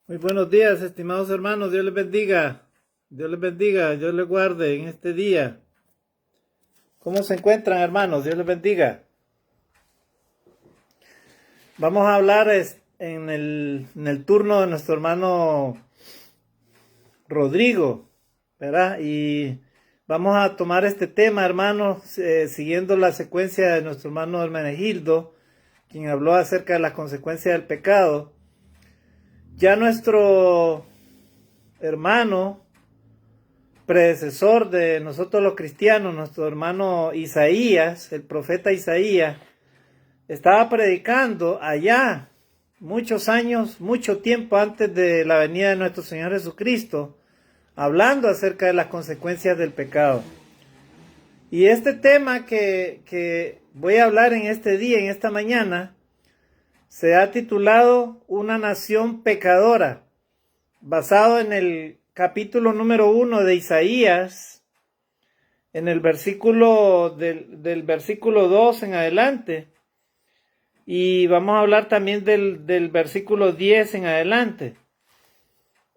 Muy buenos días, estimados hermanos. Dios les bendiga. Dios les bendiga. Dios les guarde en este día. ¿Cómo se encuentran, hermanos? Dios les bendiga. Vamos a hablar en el turno de nuestro hermano Rodrigo, ¿verdad? Y vamos a tomar este tema, hermanos, siguiendo la secuencia de nuestro hermano Hermenegildo, quien habló acerca de las consecuencias del pecado. Ya nuestro hermano predecesor de nosotros los cristianos, nuestro hermano Isaías, el profeta Isaías, estaba predicando allá muchos años, mucho tiempo antes de la venida de nuestro Señor Jesucristo, hablando acerca de las consecuencias del pecado. Y este tema que voy a hablar en este día, en esta mañana, se ha titulado Una nación pecadora, basado en el capítulo número 1 de Isaías, en el versículo del versículo 2 en adelante, y vamos a hablar también del versículo 10 en adelante.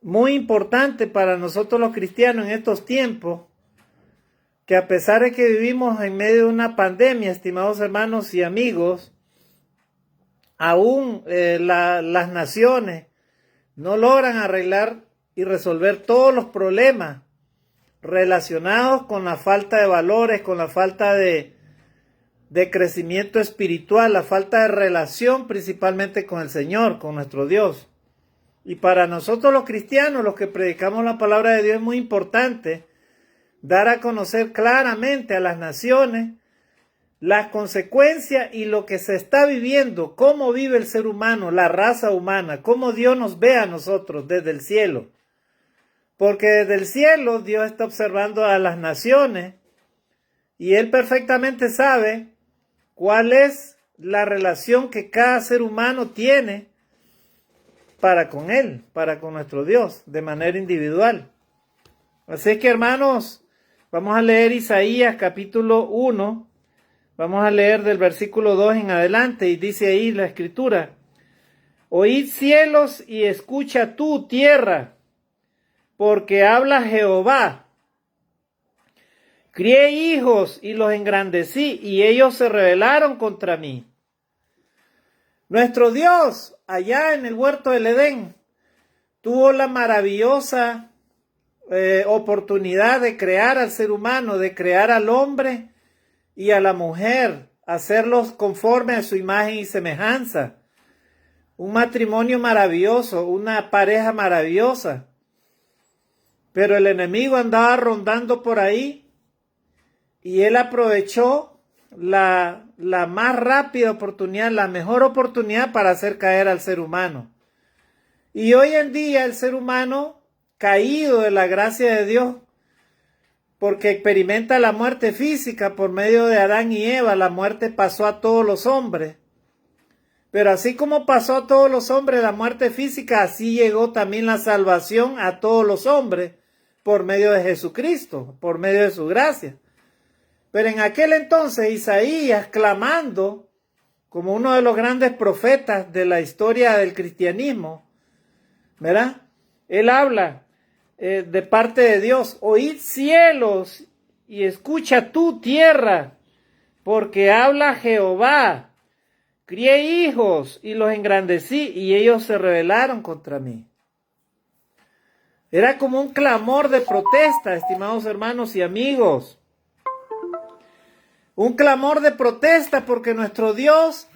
Muy importante para nosotros los cristianos en estos tiempos, que a pesar de que vivimos en medio de una pandemia, estimados hermanos y amigos, aún las naciones no logran arreglar y resolver todos los problemas relacionados con la falta de valores, con la falta de crecimiento espiritual, la falta de relación principalmente con el Señor, con nuestro Dios. Y para nosotros los cristianos, los que predicamos la palabra de Dios, es muy importante dar a conocer claramente a las naciones las consecuencias y lo que se está viviendo, cómo vive el ser humano, la raza humana, cómo Dios nos ve a nosotros desde el cielo. Porque desde el cielo Dios está observando a las naciones y Él perfectamente sabe cuál es la relación que cada ser humano tiene para con Él, para con nuestro Dios, de manera individual. Así que, hermanos, vamos a leer Isaías capítulo 1, vamos a leer del versículo 2 en adelante, y dice ahí la escritura: Oíd cielos y escucha tú tierra, porque habla Jehová. Crié hijos y los engrandecí, y ellos se rebelaron contra mí. Nuestro Dios, allá en el huerto del Edén, tuvo la maravillosa oportunidad de crear al ser humano, de crear al hombre y a la mujer, hacerlos conforme a su imagen y semejanza. Un matrimonio maravilloso, una pareja maravillosa. Pero el enemigo andaba rondando por ahí y él aprovechó la más rápida oportunidad, la mejor oportunidad para hacer caer al ser humano. Y hoy en día el ser humano, caído de la gracia de Dios, porque experimenta la muerte física por medio de Adán y Eva, la muerte pasó a todos los hombres. Pero así como pasó a todos los hombres la muerte física, así llegó también la salvación a todos los hombres por medio de Jesucristo, por medio de su gracia. Pero en aquel entonces Isaías, clamando como uno de los grandes profetas de la historia del cristianismo, ¿verdad? Él habla de parte de Dios: oíd cielos y escucha tú tierra, porque habla Jehová. Crié hijos y los engrandecí, y ellos se rebelaron contra mí. Era como un clamor de protesta, estimados hermanos y amigos. Un clamor de protesta porque nuestro Dios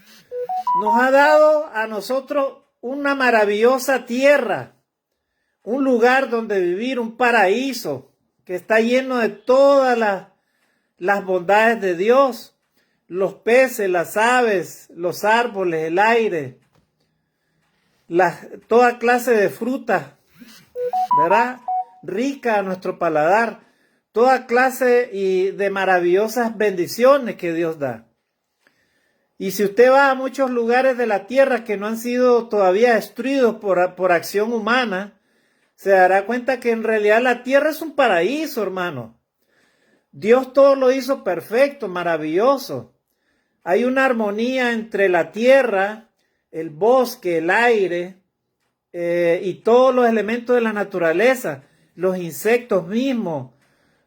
nos ha dado a nosotros una maravillosa tierra, un lugar donde vivir, un paraíso que está lleno de todas las bondades de Dios, los peces, las aves, los árboles, el aire, toda clase de frutas, ¿verdad? Rica a nuestro paladar, toda clase de maravillosas bendiciones que Dios da. Y si usted va a muchos lugares de la tierra que no han sido todavía destruidos por acción humana, se dará cuenta que en realidad la tierra es un paraíso, hermano. Dios todo lo hizo perfecto, maravilloso. Hay una armonía entre la tierra, el bosque, el aire, y todos los elementos de la naturaleza, los insectos mismos,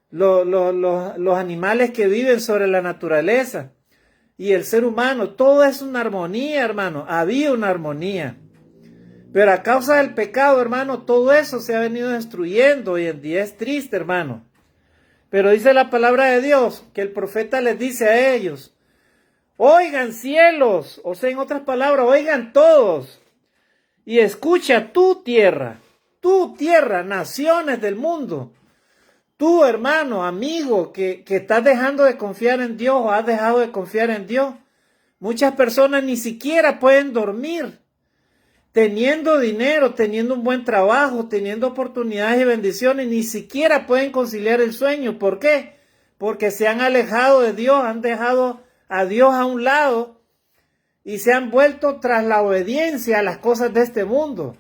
los animales que viven sobre la naturaleza y el ser humano, todo es una armonía, hermano, había una armonía. Pero a causa del pecado, hermano, todo eso se ha venido destruyendo hoy en día. Es triste, hermano. Pero dice la palabra de Dios que el profeta les dice a ellos, oigan cielos, o sea, en otras palabras, oigan todos, y escucha tu tierra, naciones del mundo. Tú, hermano, amigo, que estás dejando de confiar en Dios o has dejado de confiar en Dios. Muchas personas ni siquiera pueden dormir. Teniendo dinero, teniendo un buen trabajo, teniendo oportunidades y bendiciones, ni siquiera pueden conciliar el sueño. ¿Por qué? Porque se han alejado de Dios, han dejado a Dios a un lado y se han vuelto tras la obediencia a las cosas de este mundo,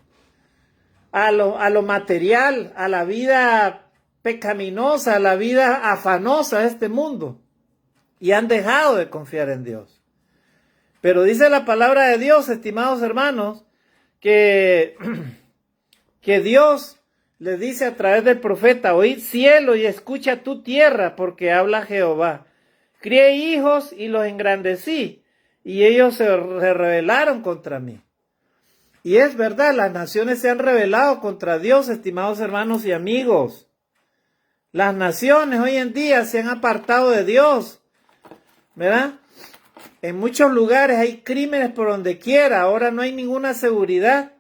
a lo material, a la vida pecaminosa, a la vida afanosa de este mundo, y han dejado de confiar en Dios. Pero dice la palabra de Dios, estimados hermanos, que Dios les dice a través del profeta, oíd cielo y escucha tu tierra, porque habla Jehová. Crié hijos y los engrandecí, y ellos se rebelaron contra mí. Y es verdad, las naciones se han rebelado contra Dios, estimados hermanos y amigos. Las naciones hoy en día se han apartado de Dios, ¿verdad? En muchos lugares hay crímenes por donde quiera, ahora no hay ninguna seguridad.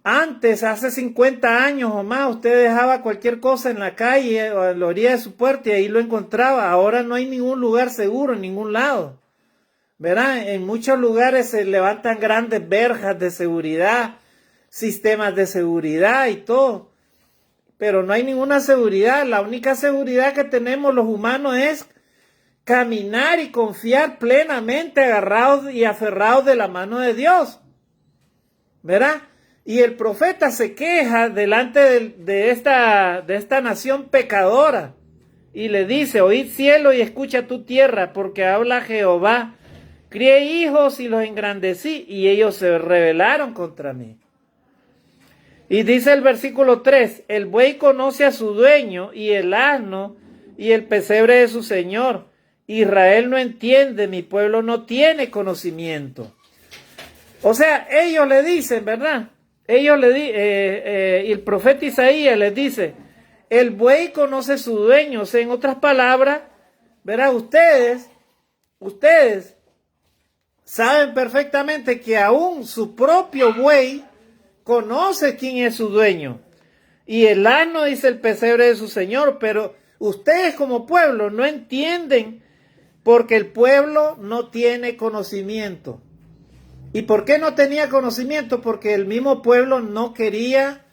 Antes, hace 50 años o más, usted dejaba cualquier cosa en la calle o en la orilla de su puerta y ahí lo encontraba. Ahora no hay ningún lugar seguro en ningún lado. ¿Verdad? En muchos lugares se levantan grandes verjas de seguridad, sistemas de seguridad y todo. Pero no hay ninguna seguridad. La única seguridad que tenemos los humanos es caminar y confiar plenamente agarrados y aferrados de la mano de Dios. ¿Verdad? Y el profeta se queja delante de esta nación pecadora y le dice, oíd cielo y escucha tu tierra, porque habla Jehová. Crié hijos y los engrandecí, y ellos se rebelaron contra mí. Y dice el versículo 3, el buey conoce a su dueño, y el asno, y el pesebre de su señor. Israel no entiende, mi pueblo no tiene conocimiento. O sea, ellos le dicen, ¿verdad? Ellos y el profeta Isaías les dice, el buey conoce su dueño. O sea, en otras palabras, ¿verdad? Ustedes saben perfectamente que aún su propio buey conoce quién es su dueño. Y el asno dice el pesebre de su señor, pero ustedes como pueblo no entienden porque el pueblo no tiene conocimiento. ¿Y por qué no tenía conocimiento? Porque el mismo pueblo no quería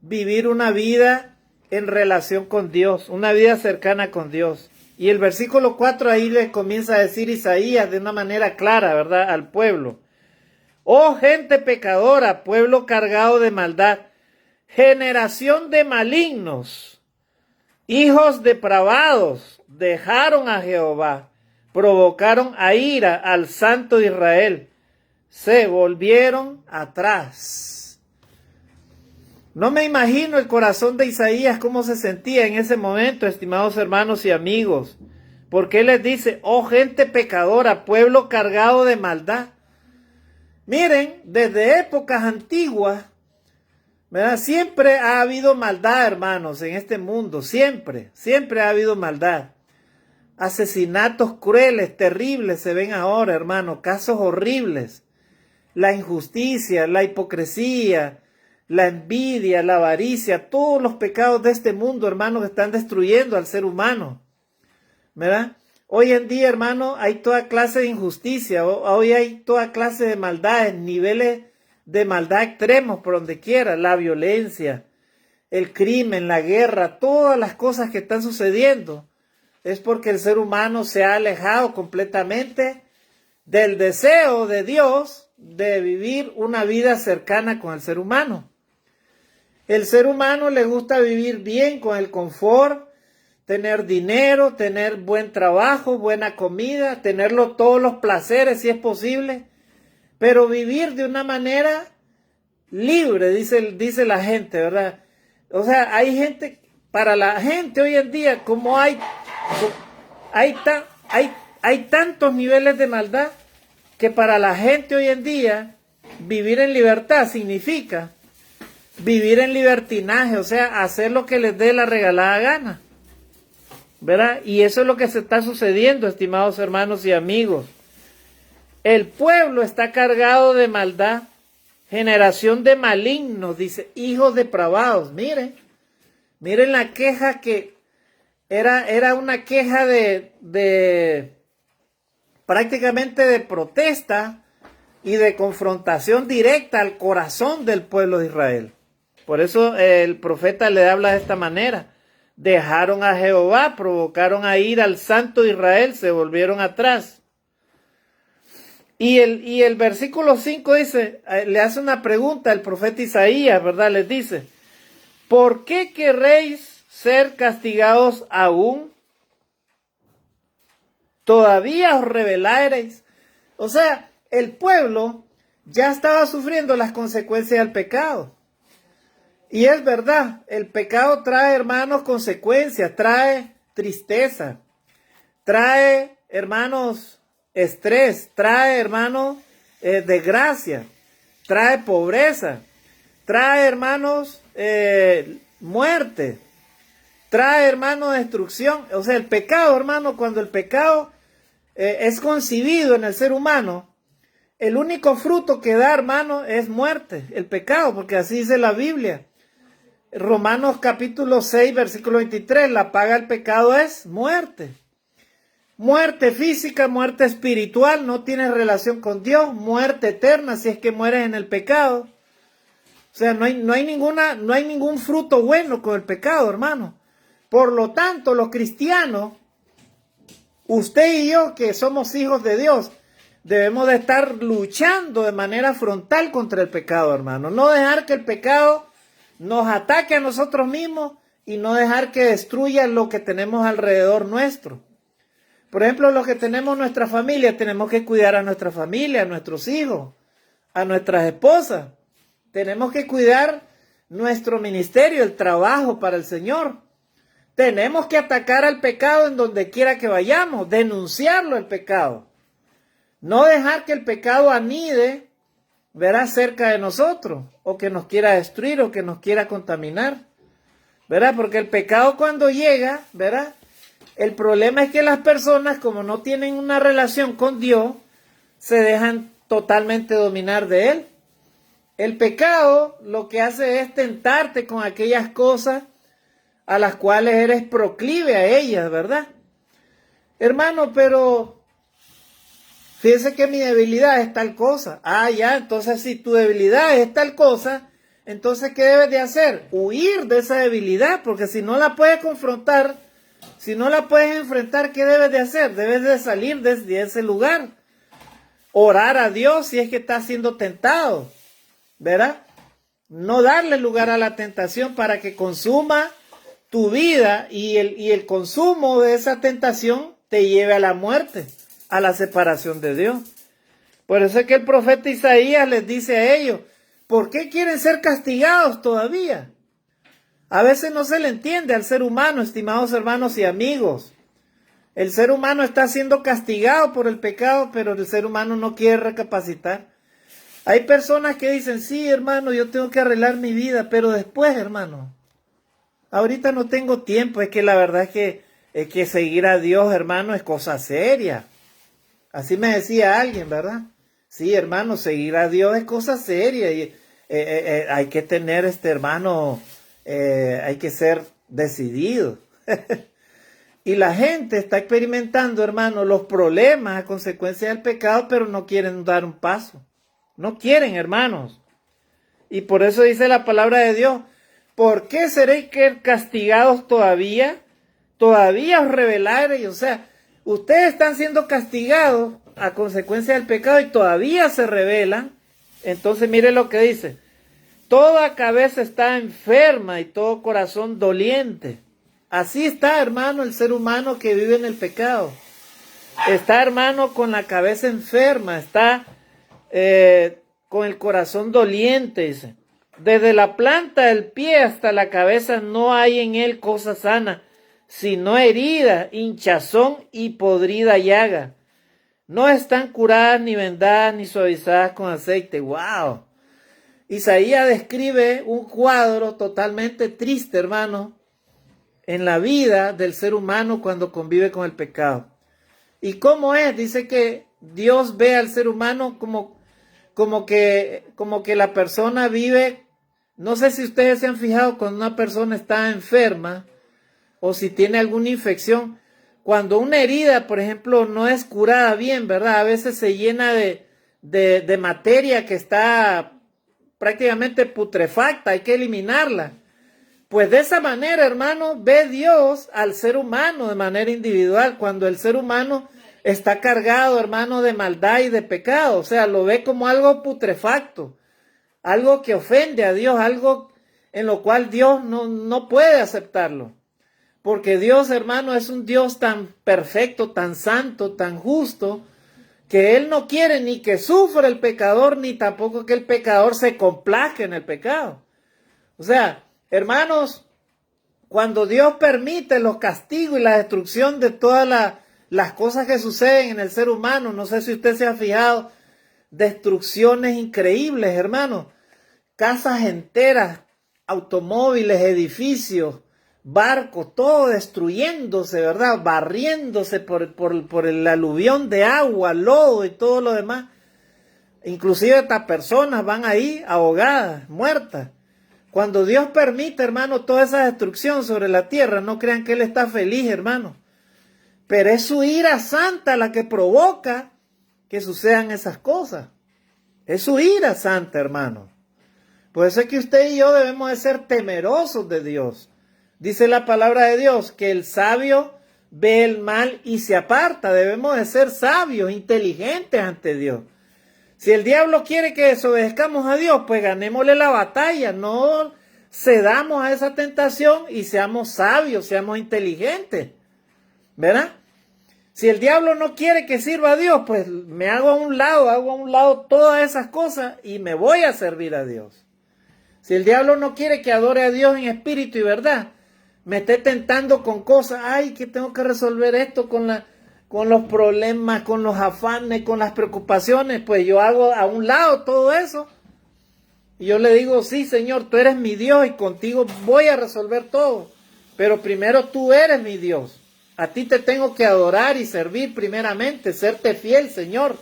vivir una vida en relación con Dios, una vida cercana con Dios. Y el versículo 4 ahí le comienza a decir Isaías de una manera clara, ¿verdad? Al pueblo. Oh gente pecadora, pueblo cargado de maldad, generación de malignos, hijos depravados, dejaron a Jehová, provocaron a ira al Santo de Israel, se volvieron atrás. No me imagino el corazón de Isaías cómo se sentía en ese momento, estimados hermanos y amigos, porque él les dice, oh gente pecadora, pueblo cargado de maldad. Miren, desde épocas antiguas, ¿verdad? Siempre ha habido maldad, hermanos, en este mundo, siempre ha habido maldad. Asesinatos crueles, terribles se ven ahora, hermanos, casos horribles. La injusticia, la hipocresía, la envidia, la avaricia, todos los pecados de este mundo, hermanos, están destruyendo al ser humano, ¿verdad? Hoy en día, hermano, hay toda clase de injusticia, hoy hay toda clase de maldades, niveles de maldad extremos por donde quiera, la violencia, el crimen, la guerra, todas las cosas que están sucediendo, es porque el ser humano se ha alejado completamente del deseo de Dios de vivir una vida cercana con el ser humano. El ser humano le gusta vivir bien con el confort, tener dinero, tener buen trabajo, buena comida, tenerlo todos los placeres si es posible, pero vivir de una manera libre, dice la gente, ¿verdad? O sea, hay gente, para la gente hoy en día, como hay tantos niveles de maldad, que para la gente hoy en día, vivir en libertad significa vivir en libertinaje, o sea, hacer lo que les dé la regalada gana, ¿verdad? Y eso es lo que se está sucediendo, estimados hermanos y amigos. El pueblo está cargado de maldad, generación de malignos, dice, hijos depravados. Miren la queja que era una queja de prácticamente de protesta y de confrontación directa al corazón del pueblo de Israel. Por eso el profeta le habla de esta manera. Dejaron a Jehová, provocaron a ir al santo de Israel, se volvieron atrás. Y el versículo 5 dice, le hace una pregunta al profeta Isaías, ¿verdad? Les dice, ¿por qué querréis ser castigados aún? ¿Todavía os rebelaréis? O sea, el pueblo ya estaba sufriendo las consecuencias del pecado. Y es verdad, el pecado trae, hermanos, consecuencias, trae tristeza, trae, hermanos, estrés, trae, hermanos, desgracia, trae pobreza, trae, hermanos, muerte, trae, hermanos, destrucción. O sea, el pecado, hermano, cuando el pecado es concebido en el ser humano, el único fruto que da, hermano, es muerte, el pecado, porque así dice la Biblia. Romanos capítulo 6, versículo 23, la paga del pecado es muerte. Muerte física, muerte espiritual, no tienes relación con Dios, muerte eterna si es que mueres en el pecado. O sea, no hay ningún fruto bueno con el pecado, hermano. Por lo tanto, los cristianos, usted y yo que somos hijos de Dios, debemos de estar luchando de manera frontal contra el pecado, hermano. No dejar que el pecado nos ataque a nosotros mismos y no dejar que destruya lo que tenemos alrededor nuestro. Por ejemplo, los que tenemos nuestra familia, tenemos que cuidar a nuestra familia, a nuestros hijos, a nuestras esposas. Tenemos que cuidar nuestro ministerio, el trabajo para el Señor. Tenemos que atacar al pecado en donde quiera que vayamos, denunciarlo el pecado. No dejar que el pecado anide, verá, cerca de nosotros, o que nos quiera destruir, o que nos quiera contaminar, ¿verdad? Porque el pecado cuando llega, ¿verdad? El problema es que las personas, como no tienen una relación con Dios, se dejan totalmente dominar de él. El pecado lo que hace es tentarte con aquellas cosas a las cuales eres proclive a ellas, ¿verdad? Hermano, pero fíjese que mi debilidad es tal cosa. Ah, ya, entonces si tu debilidad es tal cosa, entonces ¿qué debes de hacer? Huir de esa debilidad, porque si no la puedes confrontar, si no la puedes enfrentar, ¿qué debes de hacer? Debes de salir de ese lugar. Orar a Dios si es que estás siendo tentado, ¿verdad? No darle lugar a la tentación para que consuma tu vida y el consumo de esa tentación te lleve a la muerte, a la separación de Dios. Por eso es que el profeta Isaías les dice a ellos, ¿por qué quieren ser castigados todavía? A veces no se le entiende al ser humano, estimados hermanos y amigos. El ser humano está siendo castigado por el pecado, pero el ser humano no quiere recapacitar. Hay personas que dicen, sí, hermano, yo tengo que arreglar mi vida, pero después, hermano, ahorita no tengo tiempo. Es que la verdad es que seguir a Dios, hermano, es cosa seria. Así me decía alguien, ¿verdad? Sí, hermano, seguir a Dios es cosa seria. Y hay que tener, hermano, hay que ser decidido. Y la gente está experimentando, hermano, los problemas a consecuencia del pecado, pero no quieren dar un paso. No quieren, hermanos. Y por eso dice la palabra de Dios, ¿por qué seréis castigados todavía? Todavía os rebelaréis. O sea, ustedes están siendo castigados a consecuencia del pecado y todavía se rebelan. Entonces mire lo que dice. Toda cabeza está enferma y todo corazón doliente. Así está, hermano, el ser humano que vive en el pecado. Está, hermano, con la cabeza enferma. Está con el corazón doliente, dice. Desde la planta del pie hasta la cabeza no hay en él cosa sana, sino herida, hinchazón y podrida llaga. No están curadas, ni vendadas, ni suavizadas con aceite. ¡Wow! Isaías describe un cuadro totalmente triste, hermano, en la vida del ser humano cuando convive con el pecado. ¿Y cómo es? Dice que Dios ve al ser humano como que la persona vive. No sé si ustedes se han fijado cuando una persona está enferma o si tiene alguna infección. Cuando una herida, por ejemplo, no es curada bien, ¿verdad? A veces se llena de materia que está prácticamente putrefacta, hay que eliminarla. Pues de esa manera, hermano, ve Dios al ser humano de manera individual, cuando el ser humano está cargado, hermano, de maldad y de pecado. O sea, lo ve como algo putrefacto, algo que ofende a Dios, algo en lo cual Dios no puede aceptarlo. Porque Dios, hermano, es un Dios tan perfecto, tan santo, tan justo, que Él no quiere ni que sufra el pecador, ni tampoco que el pecador se complazca en el pecado. O sea, hermanos, cuando Dios permite los castigos y la destrucción de todas las cosas que suceden en el ser humano, no sé si usted se ha fijado, destrucciones increíbles, hermanos, casas enteras, automóviles, edificios, barcos, todo destruyéndose, ¿verdad? Barriéndose por el aluvión de agua, lodo y todo lo demás. Inclusive estas personas van ahí ahogadas, muertas. Cuando Dios permite, hermano, toda esa destrucción sobre la tierra, no crean que Él está feliz, hermano. Pero es su ira santa la que provoca que sucedan esas cosas. Es su ira santa, hermano. Por eso es que usted y yo debemos de ser temerosos de Dios. Dice la palabra de Dios que el sabio ve el mal y se aparta. Debemos de ser sabios, inteligentes ante Dios. Si el diablo quiere que desobedezcamos a Dios, pues ganémosle la batalla. No cedamos a esa tentación y seamos sabios, seamos inteligentes. ¿Verdad? Si el diablo no quiere que sirva a Dios, pues me hago a un lado todas esas cosas y me voy a servir a Dios. Si el diablo no quiere que adore a Dios en espíritu y verdad, me esté tentando con cosas, ay, que tengo que resolver esto con los problemas, con los afanes, con las preocupaciones, pues yo hago a un lado todo eso. Y yo le digo, sí, Señor, tú eres mi Dios y contigo voy a resolver todo. Pero primero tú eres mi Dios. A ti te tengo que adorar y servir primeramente, serte fiel, Señor.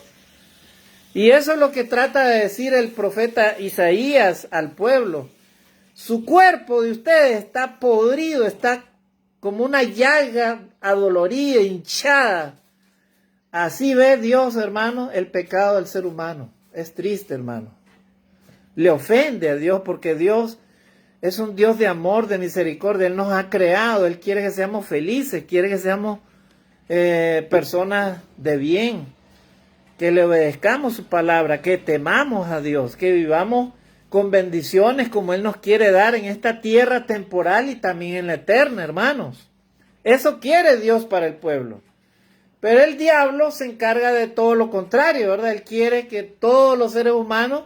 Y eso es lo que trata de decir el profeta Isaías al pueblo. Su cuerpo de ustedes está podrido, está como una llaga adolorida, hinchada. Así ve Dios, hermano, el pecado del ser humano. Es triste, hermano. Le ofende a Dios porque Dios es un Dios de amor, de misericordia. Él nos ha creado, Él quiere que seamos felices, quiere que seamos personas de bien, que le obedezcamos su palabra, que temamos a Dios, que vivamos con bendiciones como Él nos quiere dar en esta tierra temporal y también en la eterna, hermanos. Eso quiere Dios para el pueblo. Pero el diablo se encarga de todo lo contrario, ¿verdad? Él quiere que todos los seres humanos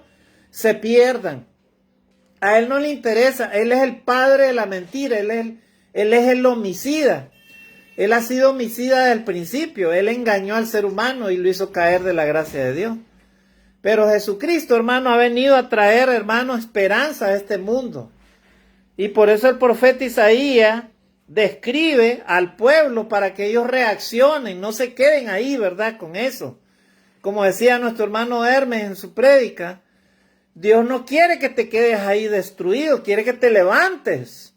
se pierdan. A Él no le interesa, Él es el padre de la mentira, Él es el homicida. Él ha sido homicida desde el principio, Él engañó al ser humano y lo hizo caer de la gracia de Dios. Pero Jesucristo, hermano, ha venido a traer, hermano, esperanza a este mundo. Y por eso el profeta Isaías describe al pueblo para que ellos reaccionen, no se queden ahí, ¿verdad? Con eso. Como decía nuestro hermano Hermes en su prédica, Dios no quiere que te quedes ahí destruido, quiere que te levantes.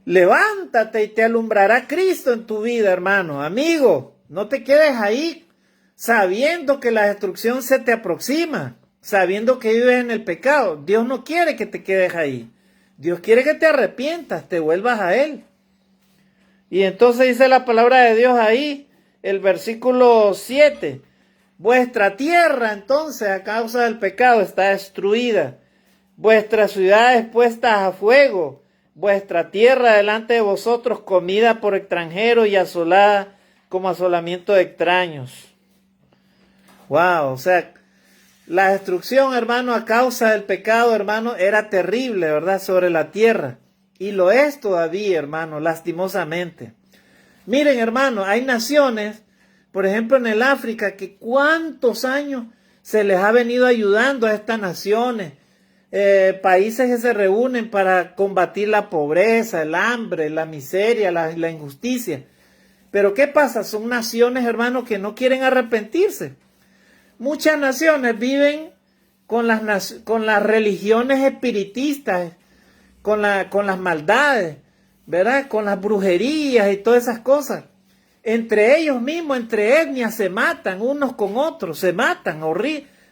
Levántate y te alumbrará Cristo en tu vida, hermano, amigo. No te quedes ahí sabiendo que la destrucción se te aproxima, sabiendo que vives en el pecado. Dios no quiere que te quedes ahí. Dios quiere que te arrepientas, te vuelvas a Él. Y entonces dice la palabra de Dios ahí, el versículo 7. Vuestra tierra entonces a causa del pecado está destruida. Vuestras ciudades puestas a fuego. Vuestra tierra delante de vosotros comida por extranjeros y asolada como asolamiento de extraños. Wow, o sea, La destrucción, hermano, a causa del pecado, hermano, era terrible, ¿verdad? Sobre la tierra. Y lo es todavía, hermano, lastimosamente. Miren, hermano, hay naciones, por ejemplo, en el África, que cuántos años se les ha venido ayudando a estas naciones. Países que se reúnen para combatir la pobreza, el hambre, la miseria, la injusticia. Pero ¿qué pasa? Son naciones, hermanos, que no quieren arrepentirse. Muchas naciones viven con las religiones espiritistas, con las maldades, ¿verdad? Con las brujerías y todas esas cosas. Entre ellos mismos, entre etnias, se matan unos con otros, se matan,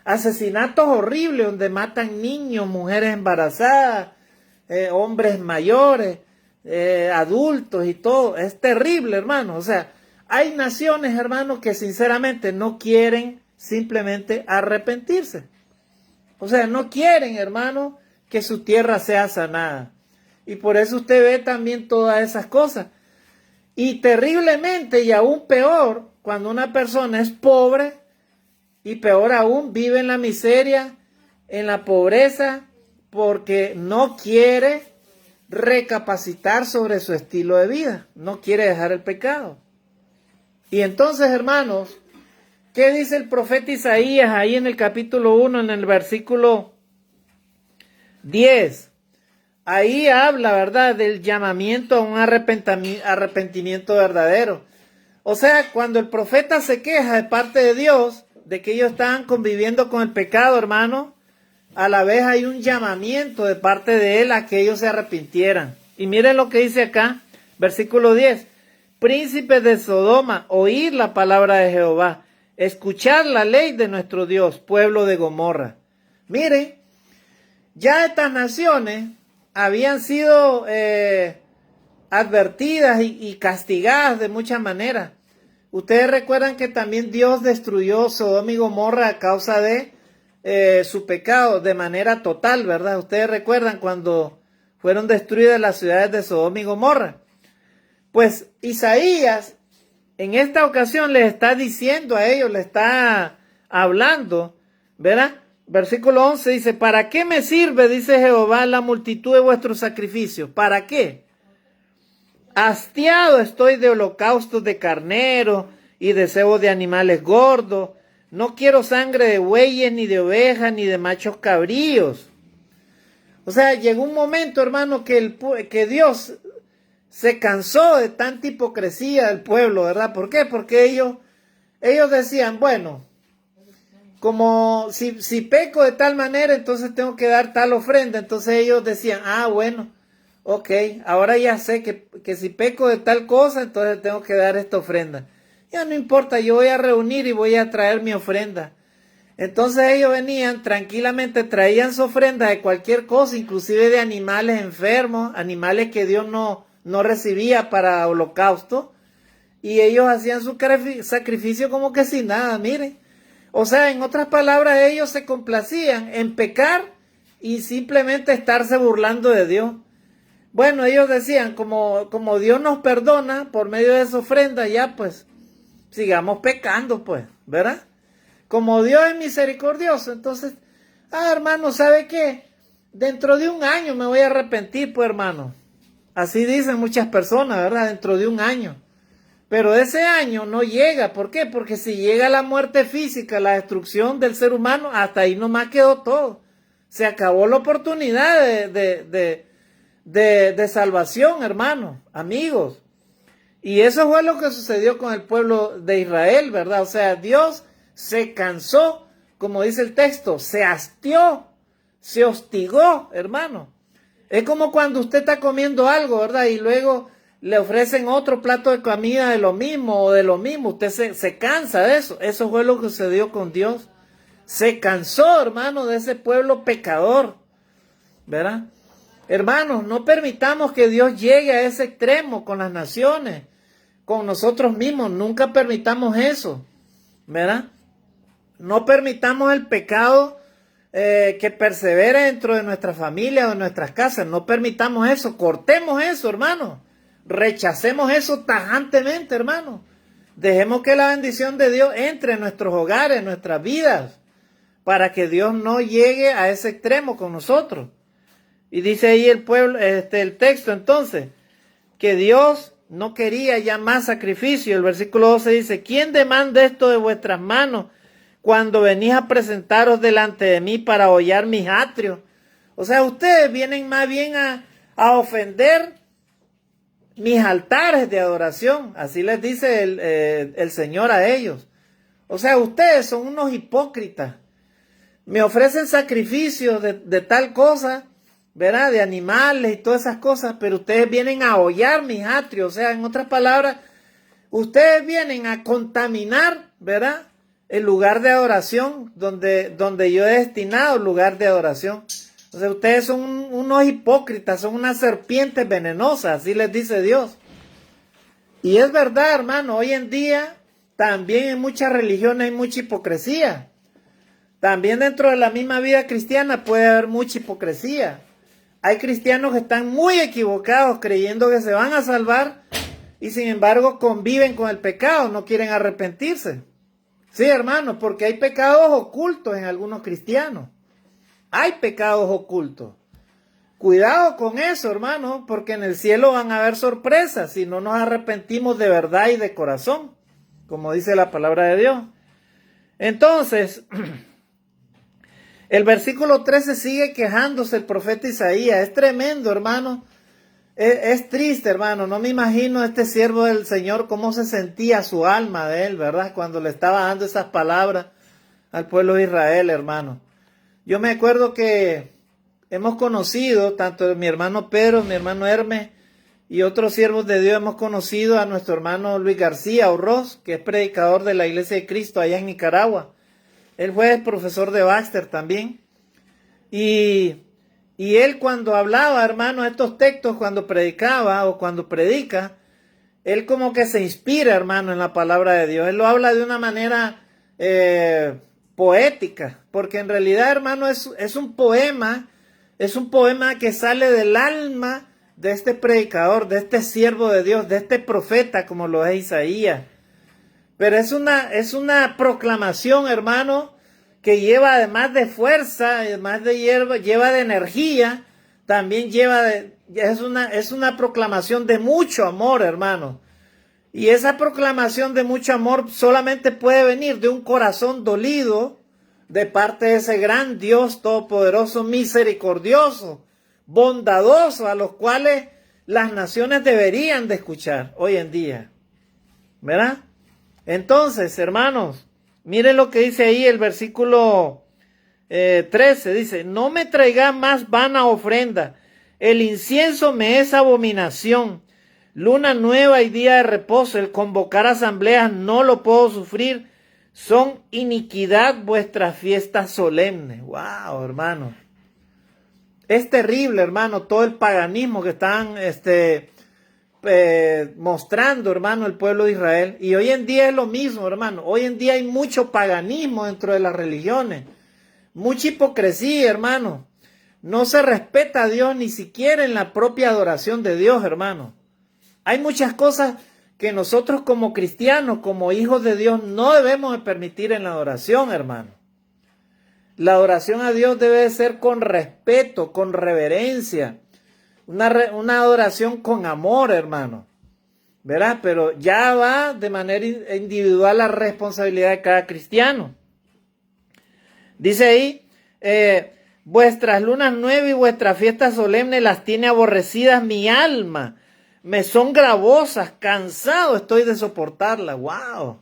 asesinatos horribles donde matan niños, mujeres embarazadas, hombres mayores, adultos y todo. Es terrible, hermano. O sea, hay naciones, hermanos, que sinceramente no quieren simplemente arrepentirse. O sea, no quieren, hermano, que su tierra sea sanada. Y por eso usted ve también todas esas cosas. Y terriblemente y aún peor, cuando una persona es pobre, y peor aún, vive en la miseria, en la pobreza, porque no quiere recapacitar sobre su estilo de vida. No quiere dejar el pecado. Y entonces, hermanos, ¿qué dice el profeta Isaías ahí en el capítulo 1, en el versículo 10? Ahí habla, ¿verdad?, del llamamiento a un arrepentimiento verdadero. O sea, cuando el profeta se queja de parte de Dios, de que ellos estaban conviviendo con el pecado, hermano, a la vez hay un llamamiento de parte de él a que ellos se arrepintieran. Y miren lo que dice acá, versículo 10. Príncipes de Sodoma, oíd la palabra de Jehová, escuchad la ley de nuestro Dios, pueblo de Gomorra. Miren, ya estas naciones habían sido advertidas y castigadas de muchas maneras. Ustedes recuerdan que también Dios destruyó Sodoma y Gomorra a causa de su pecado de manera total, ¿verdad? Ustedes recuerdan cuando fueron destruidas las ciudades de Sodoma y Gomorra. Pues Isaías en esta ocasión les está diciendo a ellos, les está hablando, ¿verdad? Versículo 11 dice, ¿para qué me sirve, dice Jehová, la multitud de vuestros sacrificios? ¿Para qué? Hastiado estoy de holocaustos de carnero y de cebo de animales gordos. No quiero sangre de bueyes, ni de ovejas, ni de machos cabríos. O sea, llegó un momento, hermano, que Dios se cansó de tanta hipocresía del pueblo, ¿verdad? ¿Por qué? Porque ellos decían, bueno, como si peco de tal manera, entonces tengo que dar tal ofrenda. Entonces ellos decían, bueno, ok, ahora ya sé que si peco de tal cosa, entonces tengo que dar esta ofrenda. Ya no importa, yo voy a reunir y voy a traer mi ofrenda. Entonces ellos venían tranquilamente, traían su ofrenda de cualquier cosa, inclusive de animales enfermos, animales que Dios no recibía para holocausto. Y ellos hacían su sacrificio como que sin nada, miren. O sea, en otras palabras, ellos se complacían en pecar y simplemente estarse burlando de Dios. Bueno, ellos decían, como Dios nos perdona por medio de esa ofrenda, ya pues, sigamos pecando pues, ¿verdad? Como Dios es misericordioso, entonces, hermano, ¿sabe qué? Dentro de un año me voy a arrepentir, pues, hermano. Así dicen muchas personas, ¿verdad? Dentro de un año. Pero ese año no llega. ¿Por qué? Porque si llega la muerte física, la destrucción del ser humano, hasta ahí nomás quedó todo. Se acabó la oportunidad de salvación, hermano, amigos. Y eso fue lo que sucedió con el pueblo de Israel, ¿verdad? O sea, Dios se cansó, como dice el texto, se hastió, se hostigó, hermano. Es como cuando usted está comiendo algo, ¿verdad? Y luego le ofrecen otro plato de comida de lo mismo o de lo mismo. Usted se cansa de eso. Eso fue lo que sucedió con Dios. Se cansó, hermano, de ese pueblo pecador, ¿verdad? Hermanos, no permitamos que Dios llegue a ese extremo con las naciones, con nosotros mismos. Nunca permitamos eso, ¿verdad? No permitamos el pecado que persevere dentro de nuestra familia o de nuestras casas. No permitamos eso. Cortemos eso, hermano. Rechacemos eso tajantemente, hermano. Dejemos que la bendición de Dios entre en nuestros hogares, en nuestras vidas. para que Dios no llegue a ese extremo con nosotros. Y dice ahí el texto entonces, que Dios no quería ya más sacrificio. El versículo 12 dice, ¿quién demanda esto de vuestras manos cuando venís a presentaros delante de mí para hollar mis atrios? O sea, ustedes vienen más bien a ofender mis altares de adoración. Así les dice el Señor a ellos. O sea, ustedes son unos hipócritas. Me ofrecen sacrificios de tal cosa, ¿verdad? De animales y todas esas cosas, pero ustedes vienen a hollar mis atrios. O sea, en otras palabras, ustedes vienen a contaminar, ¿verdad? El lugar de adoración donde yo he destinado el lugar de adoración. O sea, ustedes son unos hipócritas, son unas serpientes venenosas, así les dice Dios. Y es verdad, hermano, hoy en día también en muchas religiones hay mucha hipocresía. También dentro de la misma vida cristiana puede haber mucha hipocresía. Hay cristianos que están muy equivocados creyendo que se van a salvar y sin embargo conviven con el pecado, no quieren arrepentirse. Sí, hermano, porque hay pecados ocultos en algunos cristianos. Hay pecados ocultos. Cuidado con eso, hermano, porque en el cielo van a haber sorpresas si no nos arrepentimos de verdad y de corazón, como dice la palabra de Dios. Entonces, el versículo 13 sigue quejándose el profeta Isaías. Es tremendo, hermano. Es triste, hermano. No me imagino este siervo del Señor cómo se sentía su alma de él, ¿verdad? Cuando le estaba dando esas palabras al pueblo de Israel, hermano. Yo me acuerdo que hemos conocido, tanto mi hermano Pedro, mi hermano Hermes y otros siervos de Dios, hemos conocido a nuestro hermano Luis García Orroz, que es predicador de la Iglesia de Cristo allá en Nicaragua. Él fue profesor de Baxter también. Y él cuando hablaba, hermano, estos textos, cuando predicaba o cuando predica, él como que se inspira, hermano, en la palabra de Dios. Él lo habla de una manera poética, porque en realidad, hermano, es un poema que sale del alma de este predicador, de este siervo de Dios, de este profeta, como lo es Isaías. Pero es una proclamación, hermano, que lleva además de fuerza, además de lleva de energía, también es una proclamación de mucho amor, hermano. Y esa proclamación de mucho amor solamente puede venir de un corazón dolido de parte de ese gran Dios todopoderoso, misericordioso, bondadoso, a los cuales las naciones deberían de escuchar hoy en día. ¿Verdad? Entonces, hermanos, miren lo que dice ahí el versículo 13. Dice, no me traiga más vana ofrenda. El incienso me es abominación. Luna nueva y día de reposo. El convocar asambleas no lo puedo sufrir. Son iniquidad vuestras fiestas solemnes. Wow, hermano. Es terrible, hermano, todo el paganismo que están mostrando, hermano, el pueblo de Israel. Y hoy en día es lo mismo, hermano. Hoy en día hay mucho paganismo dentro de las religiones. Mucha hipocresía, hermano. No se respeta a Dios ni siquiera en la propia adoración de Dios, hermano. Hay muchas cosas que nosotros como cristianos, como hijos de Dios, no debemos de permitir en la adoración, hermano. La adoración a Dios debe de ser con respeto, con reverencia. Una adoración con amor, hermano. ¿Verdad? Pero ya va de manera individual la responsabilidad de cada cristiano. Dice ahí, vuestras lunas nuevas y vuestras fiestas solemnes las tiene aborrecidas mi alma. Me son gravosas, cansado estoy de soportarlas. ¡Wow!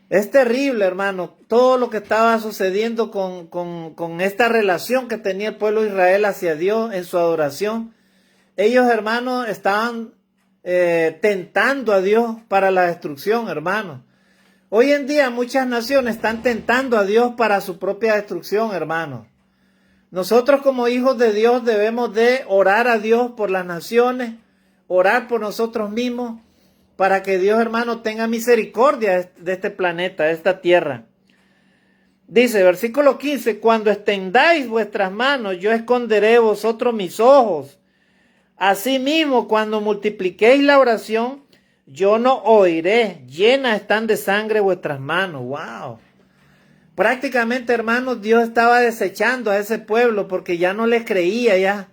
Es terrible, hermano, todo lo que estaba sucediendo con esta relación que tenía el pueblo de Israel hacia Dios en su adoración. Ellos, hermanos, estaban tentando a Dios para la destrucción, hermano. Hoy en día muchas naciones están tentando a Dios para su propia destrucción, hermano. Nosotros como hijos de Dios debemos de orar a Dios por las naciones, orar por nosotros mismos, para que Dios, hermano, tenga misericordia de este planeta, de esta tierra. Dice, versículo 15, cuando extendáis vuestras manos, yo esconderé de vosotros mis ojos. Asimismo, cuando multipliquéis la oración, yo no oiré. Llenas están de sangre vuestras manos. ¡Wow! prácticamente, hermanos, Dios estaba desechando a ese pueblo porque ya no les creía,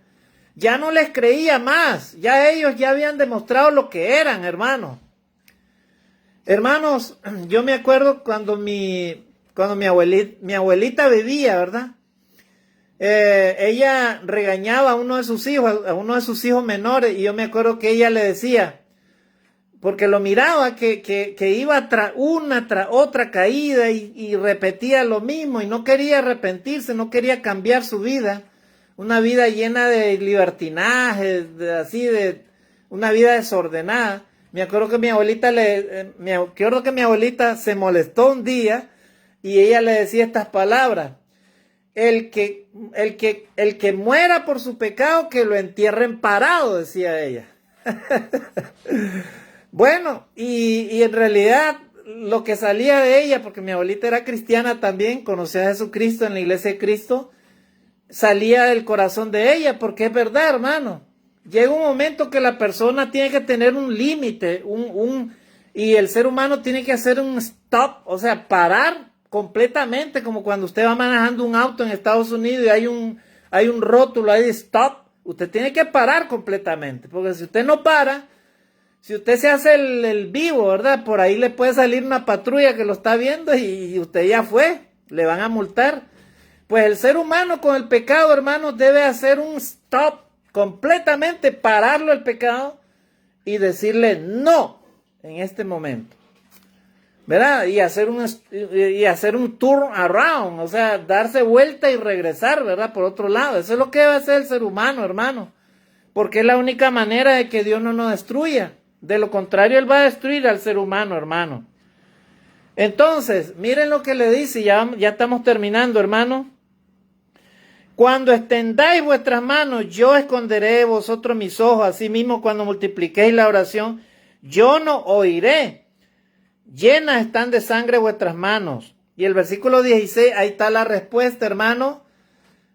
ya no les creía más, ya ellos ya habían demostrado lo que eran, hermanos. Hermanos, yo me acuerdo cuando mi abuelita vivía, ¿verdad? Ella regañaba a uno de sus hijos menores, y yo me acuerdo que ella le decía, porque lo miraba que iba tras otra caída y repetía lo mismo y no quería arrepentirse, no quería cambiar su vida, una vida llena de libertinaje, una vida desordenada. Me acuerdo que mi abuelita se molestó un día y ella le decía estas palabras: el que muera por su pecado, que lo entierren parado, decía ella. Bueno, y en realidad lo que salía de ella, porque mi abuelita era cristiana también, conocía a Jesucristo en la iglesia de Cristo, salía del corazón de ella, porque es verdad, hermano. Llega un momento que la persona tiene que tener un límite, y el ser humano tiene que hacer un stop, o sea, parar completamente, como cuando usted va manejando un auto en Estados Unidos y hay un rótulo ahí de stop. Usted tiene que parar completamente, porque si usted no para, si usted se hace el vivo, ¿verdad? Por ahí le puede salir una patrulla que lo está viendo y usted ya fue, le van a multar. Pues el ser humano con el pecado, hermanos, debe hacer un stop completamente, pararlo el pecado y decirle no en este momento, ¿verdad? Y hacer un turn around, o sea, darse vuelta y regresar, ¿verdad? Por otro lado. Eso es lo que debe hacer el ser humano, hermano, porque es la única manera de que Dios no nos destruya. De lo contrario, Él va a destruir al ser humano, hermano. Entonces, miren lo que le dice, ya estamos terminando, hermano. Cuando extendáis vuestras manos, yo esconderé de vosotros mis ojos. Asimismo, cuando multipliquéis la oración, yo no oiré. Llenas están de sangre vuestras manos. Y el versículo 16, ahí está la respuesta, hermano,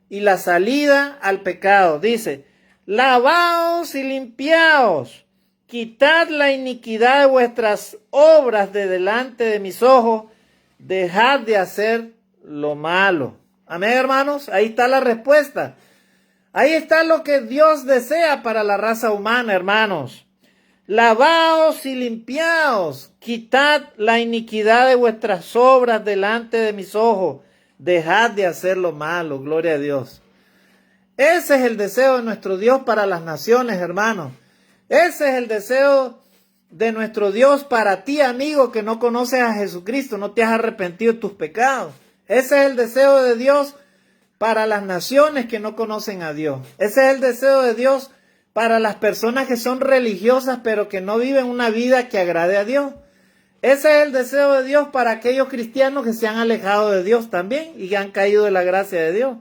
y la salida al pecado. Dice: lavaos y limpiaos, quitad la iniquidad de vuestras obras de delante de mis ojos, dejad de hacer lo malo. Amén, hermanos, ahí está la respuesta. Ahí está lo que Dios desea para la raza humana, hermanos. Lavaos y limpiaos, quitad la iniquidad de vuestras obras delante de mis ojos, dejad de hacer lo malo, gloria a Dios. Ese es el deseo de nuestro Dios para las naciones, hermanos. Ese es el deseo de nuestro Dios para ti, amigo, que no conoces a Jesucristo, no te has arrepentido de tus pecados. Ese es el deseo de Dios para las naciones que no conocen a Dios. Ese es el deseo de Dios para las personas que son religiosas pero que no viven una vida que agrade a Dios. Ese es el deseo de Dios para aquellos cristianos que se han alejado de Dios también y que han caído de la gracia de Dios.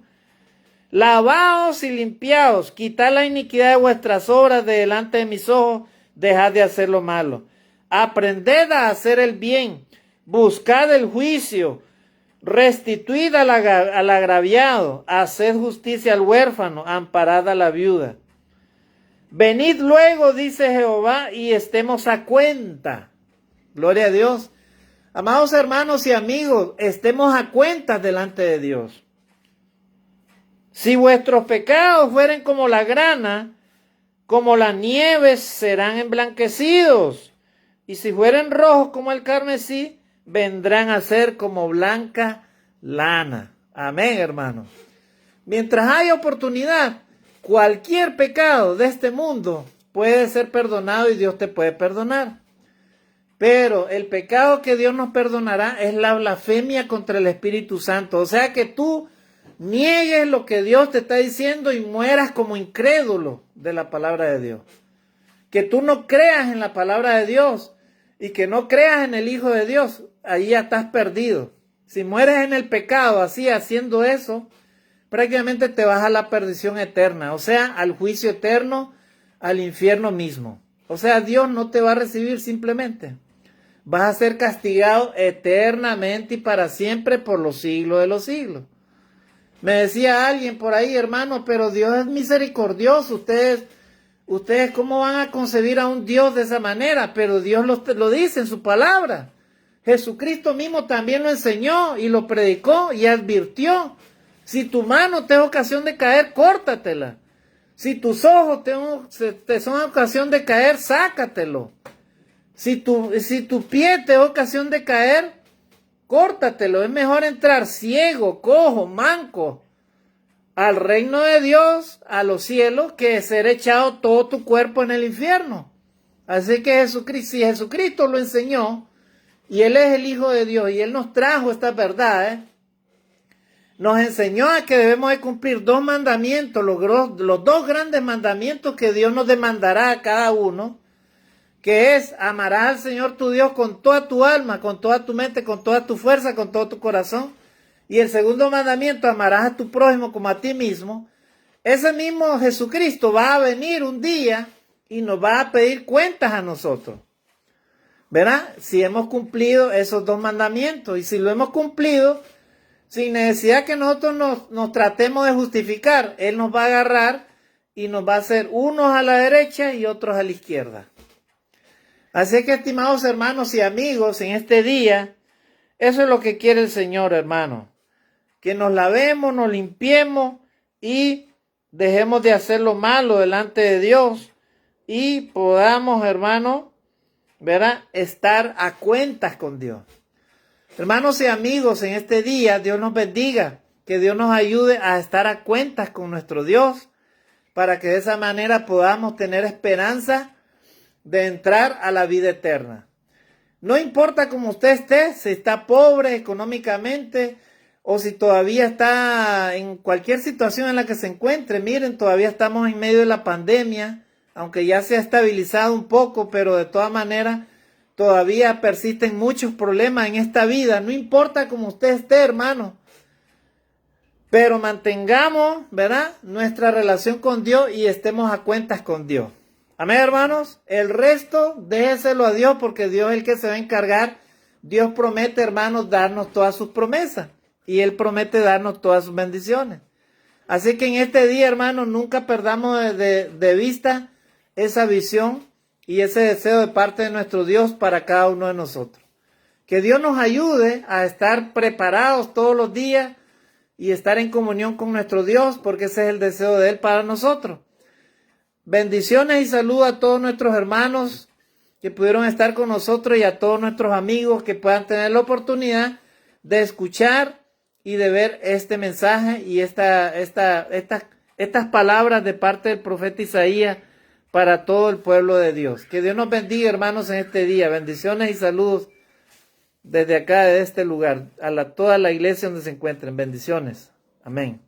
Lavaos y limpiaos, quitad la iniquidad de vuestras obras de delante de mis ojos, dejad de hacer lo malo. Aprended a hacer el bien, buscad el juicio, restituid al agraviado, haced justicia al huérfano, amparad a la viuda. Venid luego, dice Jehová, y estemos a cuenta. Gloria a Dios. Amados hermanos y amigos, estemos a cuenta delante de Dios. Si vuestros pecados fueren como la grana, como la nieve serán emblanquecidos. Y si fueren rojos como el carmesí, vendrán a ser como blanca lana. Amén, hermanos. Mientras haya oportunidad, cualquier pecado de este mundo puede ser perdonado y Dios te puede perdonar. Pero el pecado que Dios nos perdonará es la blasfemia contra el Espíritu Santo. O sea, que tú niegues lo que Dios te está diciendo y mueras como incrédulo de la palabra de Dios. Que tú no creas en la palabra de Dios y que no creas en el Hijo de Dios, ahí ya estás perdido. Si mueres en el pecado así, haciendo eso, prácticamente te vas a la perdición eterna, o sea, al juicio eterno, al infierno mismo. O sea, Dios no te va a recibir simplemente. Vas a ser castigado eternamente y para siempre por los siglos de los siglos. Me decía alguien por ahí, hermano, pero Dios es misericordioso. Ustedes ¿cómo van a concebir a un Dios de esa manera? Pero Dios lo dice en su palabra. Jesucristo mismo también lo enseñó y lo predicó y advirtió. Si tu mano te es ocasión de caer, córtatela. Si tus ojos te son ocasión de caer, sácatelo. Si tu pie te es ocasión de caer, córtatelo. Es mejor entrar ciego, cojo, manco al reino de Dios, a los cielos, que ser echado todo tu cuerpo en el infierno. Así que si Jesucristo lo enseñó, y Él es el Hijo de Dios, y Él nos trajo estas verdades, nos enseñó a que debemos de cumplir dos mandamientos, los dos grandes mandamientos que Dios nos demandará a cada uno, que es: amarás al Señor tu Dios con toda tu alma, con toda tu mente, con toda tu fuerza, con todo tu corazón. Y el segundo mandamiento: amarás a tu prójimo como a ti mismo. Ese mismo Jesucristo va a venir un día y nos va a pedir cuentas a nosotros. ¿Verdad? Si hemos cumplido esos dos mandamientos. Y si lo hemos cumplido, sin necesidad que nosotros nos tratemos de justificar, Él nos va a agarrar y nos va a hacer unos a la derecha y otros a la izquierda. Así que, estimados hermanos y amigos, en este día, eso es lo que quiere el Señor, hermano. Que nos lavemos, nos limpiemos y dejemos de hacer lo malo delante de Dios y podamos, hermano, ¿verdad?, estar a cuentas con Dios. Hermanos y amigos, en este día Dios nos bendiga, que Dios nos ayude a estar a cuentas con nuestro Dios, para que de esa manera podamos tener esperanza de entrar a la vida eterna. No importa cómo usted esté, si está pobre económicamente o si todavía está en cualquier situación en la que se encuentre. Miren, todavía estamos en medio de la pandemia, aunque ya se ha estabilizado un poco, pero de todas maneras todavía persisten muchos problemas en esta vida. No importa cómo usted esté, hermano, pero mantengamos, ¿verdad?, nuestra relación con Dios y estemos a cuentas con Dios. Amén, hermanos. El resto déjeselo a Dios, porque Dios es el que se va a encargar. Dios promete, hermanos, darnos todas sus promesas y Él promete darnos todas sus bendiciones. Así que en este día, hermanos, nunca perdamos de vista esa visión y ese deseo de parte de nuestro Dios para cada uno de nosotros. Que Dios nos ayude a estar preparados todos los días y estar en comunión con nuestro Dios, porque ese es el deseo de Él para nosotros. Bendiciones y saludos a todos nuestros hermanos que pudieron estar con nosotros y a todos nuestros amigos que puedan tener la oportunidad de escuchar y de ver este mensaje y estas palabras de parte del profeta Isaías para todo el pueblo de Dios. Que Dios nos bendiga, hermanos, en este día. Bendiciones y saludos desde acá, de este lugar, a toda la iglesia donde se encuentren. Bendiciones. Amén.